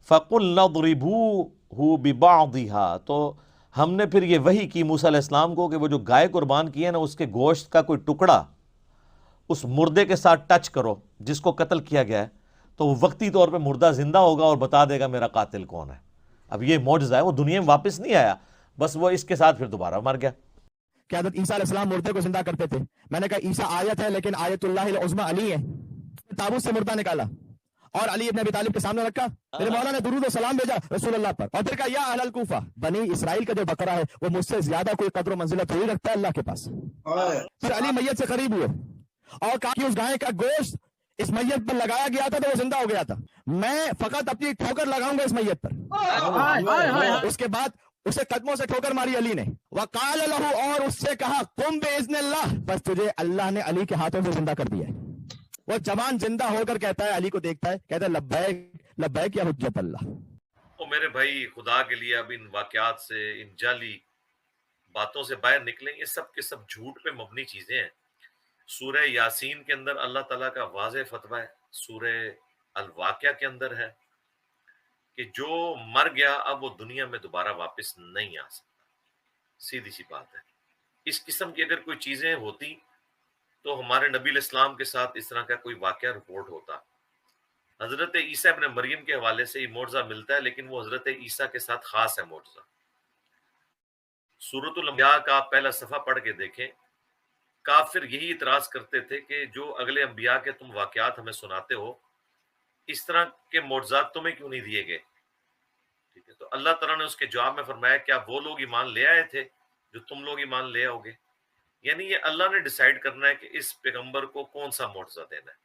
فَقُلْنَا اضْرِبُوهُ بِبَعْضِهَا، تو ہم نے پھر یہ وحی کی موسیٰ علیہ السلام کو کہ وہ جو گائے قربان کی ہے نا، اس کے گوشت کا کوئی ٹکڑا اس مردے کے ساتھ ٹچ کرو جس کو قتل کیا گیا ہے، تو وہ وقتی طور پہ مردہ زندہ ہوگا اور بتا دے گا میرا قاتل کون ہے۔ اب یہ معجزہ ہے، وہ دنیا میں واپس نہیں آیا، بس وہ اس کے ساتھ پھر دوبارہ مر گیا۔ کہ حضرت عیسیٰ علیہ السلام مردے کو زندہ کرتے تھے۔ میں نے کہا عیسیٰ آیت ہے لیکن آیت اللہ العظمی علی ہے۔ تابوت سے مردہ نکالا اور علی ابن ابی طالب کے سامنے رکھا، میرے مولا نے درود و سلام بھیجا رسول اللہ پر، اور پھر کہا یا اہل الکوفہ، بنی اسرائیل کا جو بقرہ ہے وہ مجھ سے زیادہ کوئی قدر و منزلت تھوڑی رکھتا ہے اللہ کے پاس۔ پھر علی میت سے قریب ہوئے اور کہا کہ اس گائے کا گوشت اس میت پر لگایا گیا تھا تو وہ زندہ ہو گیا تھا، میں فقط اپنی ٹھوکر لگاؤں گا اس میت پر۔ اس کے بعد اسے قدموں سے ٹھوکر ماری علی نے، وقال له، اور اس سے کہا قم باذن اللہ، بس تجھے اللہ نے علی کے ہاتھوں سے زندہ کر دیا ہے۔ وہ جوان زندہ ہو کر کہتا ہے، علی کو دیکھتا ہے، کہتا ہے لبیک لبیک یا حجت اللہ۔ تو میرے بھائی خدا کے لیے اب ان واقعات سے، ان جعلی باتوں سے باہر نکلیں۔ یہ سب کے سب جھوٹ پہ مبنی چیزیں ہیں۔ سورہ یاسین کے اندر اللہ تعالیٰ کا واضح فتویٰ ہے، سورہ الواقعہ کے اندر ہے کہ جو مر گیا اب وہ دنیا میں دوبارہ واپس نہیں آ سکتا۔ سیدھی سی بات ہے۔ اس قسم کی اگر کوئی چیزیں ہوتی تو ہمارے نبی علیہ السلام کے ساتھ اس طرح کا کوئی واقعہ رپورٹ ہوتا۔ حضرت عیسیٰ ابن مریم کے حوالے سے یہ معجزہ ملتا ہے، لیکن وہ حضرت عیسیٰ کے ساتھ خاص ہے معجزہ۔ سورۃ الانبیاء کا آپ پہلا صفحہ پڑھ کے دیکھیں، کافر یہی اعتراض کرتے تھے کہ جو اگلے انبیاء کے تم واقعات ہمیں سناتے ہو، اس طرح کے معجزات تمہیں کیوں نہیں دیے گئے؟ ٹھیک ہے، تو اللہ تعالیٰ نے اس کے جواب میں فرمایا کیا وہ لوگ ایمان لے آئے تھے جو تم لوگ ایمان لے آؤ گے؟ یعنی یہ اللہ نے ڈیسائیڈ کرنا ہے کہ اس پیغمبر کو کون سا معجزہ دینا ہے۔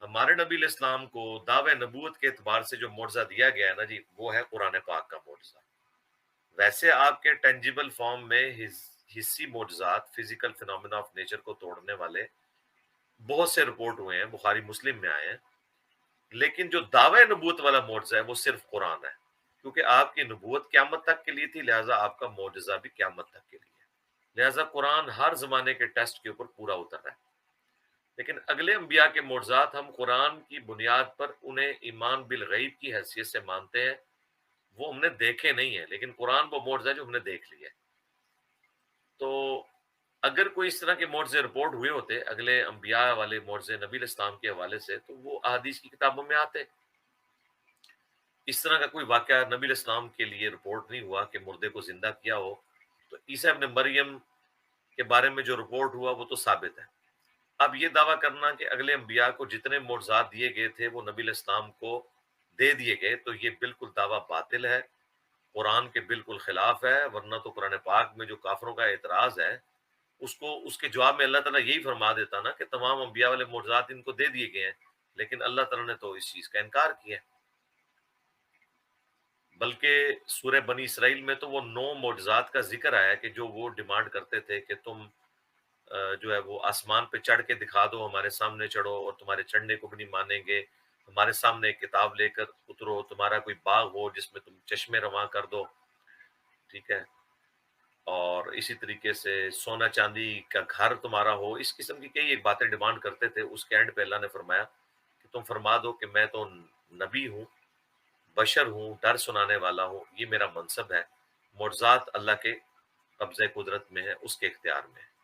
ہمارے نبی علیہ السلام کو دعوے نبوت کے اعتبار سے جو معجزہ دیا گیا ہے نا جی، وہ ہے قرآن پاک کا معجزہ۔ ویسے آپ کے ٹینجیبل فارم میں حسی معجزات، فزیکل فینومینا آف نیچر کو توڑنے والے بہت سے رپورٹ ہوئے ہیں، بخاری مسلم میں آئے ہیں، لیکن جو دعوی نبوت والا معجزہ ہے وہ صرف قرآن ہے، کیونکہ آپ کی نبوت قیامت تک کے لیے تھی، لہٰذا آپ کا معجزہ بھی قیامت تک کے لیے ہے۔ لہٰذا قرآن ہر زمانے کے ٹیسٹ کے اوپر پورا اتر رہا ہے۔ لیکن اگلے انبیاء کے معجزات ہم قرآن کی بنیاد پر انہیں ایمان بالغیب کی حیثیت سے مانتے ہیں، وہ ہم نے دیکھے نہیں ہیں، لیکن قرآن وہ معجزہ ہے جو ہم نے دیکھ لیا ہے۔ تو اگر کوئی اس طرح کے معجزے رپورٹ ہوئے ہوتے، اگلے انبیاء والے معجزے نبی علیہ السلام کے حوالے سے، تو وہ احادیث کی کتابوں میں آتے۔ اس طرح کا کوئی واقعہ نبی علیہ السلام کے لیے رپورٹ نہیں ہوا کہ مردے کو زندہ کیا ہو۔ تو عیسیٰ ابن مریم کے بارے میں جو رپورٹ ہوا وہ تو ثابت ہے۔ اب یہ دعویٰ کرنا کہ اگلے انبیاء کو جتنے معجزات دیے گئے تھے وہ نبی علیہ السلام کو دے دیے گئے، تو یہ بالکل دعویٰ باطل ہے، قرآن کے بالکل خلاف ہے۔ ورنہ تو قرآن پاک میں جو کافروں کا اعتراض ہے، اس کے جواب میں اللہ تعالیٰ یہی فرما دیتا نا کہ تمام انبیاء والے معجزات ان کو دے دیے گئے ہیں، لیکن اللہ تعالیٰ نے تو اس چیز کا انکار کیا۔ بلکہ سورہ بنی اسرائیل میں تو وہ 9 معجزات کا ذکر آیا کہ جو وہ ڈیمانڈ کرتے تھے کہ تم جو ہے وہ آسمان پہ چڑھ کے دکھا دو، ہمارے سامنے چڑھو، اور تمہارے چڑھنے کو بھی نہیں مانیں گے، ہمارے سامنے ایک کتاب لے کر اترو، تمہارا کوئی باغ ہو جس میں تم چشمے رواں کر دو، ٹھیک ہے، اور اسی طریقے سے سونا چاندی کا گھر تمہارا ہو۔ اس قسم کی کئی ایک باتیں ڈیمانڈ کرتے تھے۔ اس کے اینڈ پہ اللہ نے فرمایا کہ تم فرما دو کہ میں تو نبی ہوں، بشر ہوں، ڈر سنانے والا ہوں، یہ میرا منصب ہے۔ معجزات اللہ کے قبضہ قدرت میں ہے، اس کے اختیار میں ہے۔